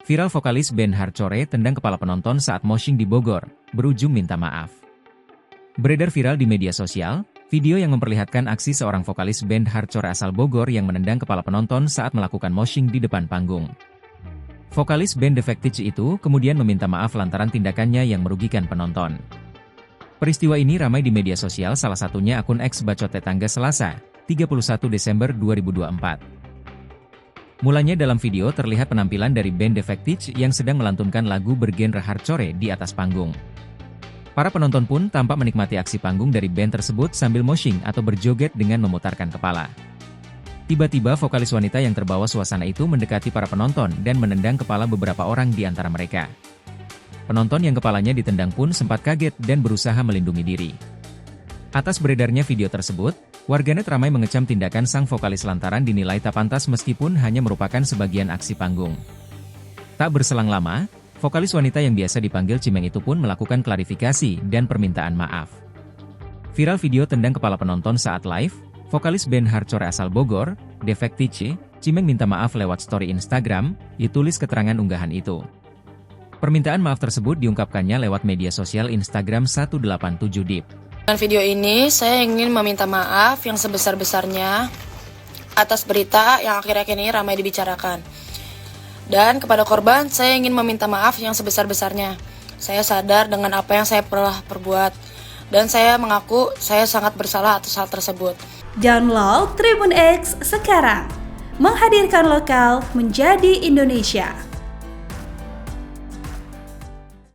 Viral vokalis band Hardcore tendang kepala penonton saat moshing di Bogor, berujung minta maaf. Beredar viral di media sosial, video yang memperlihatkan aksi seorang vokalis band Hardcore asal Bogor yang menendang kepala penonton saat melakukan moshing di depan panggung. Vokalis band Defected itu kemudian meminta maaf lantaran tindakannya yang merugikan penonton. Peristiwa ini ramai di media sosial, salah satunya akun X Bacot Tetangga Selasa, 31 Desember 2024. Mulanya dalam video terlihat penampilan dari band Defected yang sedang melantunkan lagu bergenre hardcore di atas panggung. Para penonton pun tampak menikmati aksi panggung dari band tersebut sambil moshing atau berjoget dengan memutarkan kepala. Tiba-tiba vokalis wanita yang terbawa suasana itu mendekati para penonton dan menendang kepala beberapa orang di antara mereka. Penonton yang kepalanya ditendang pun sempat kaget dan berusaha melindungi diri. Atas beredarnya video tersebut, warganet ramai mengecam tindakan sang vokalis lantaran dinilai tak pantas meskipun hanya merupakan sebagian aksi panggung. Tak berselang lama, vokalis wanita yang biasa dipanggil Cimeng itu pun melakukan klarifikasi dan permintaan maaf. Viral video tendang kepala penonton saat live, vokalis band Hardcore asal Bogor, Defected, Cimeng minta maaf lewat story Instagram, ditulis keterangan unggahan itu. Permintaan maaf tersebut diungkapkannya lewat media sosial Instagram 187deep. Dengan video ini, saya ingin meminta maaf yang sebesar-besarnya atas berita yang akhir-akhir ini ramai dibicarakan. Dan kepada korban, saya ingin meminta maaf yang sebesar-besarnya. Saya sadar dengan apa yang saya pernah perbuat, dan saya mengaku saya sangat bersalah atas hal tersebut. Download Tribun X sekarang, menghadirkan lokal menjadi Indonesia.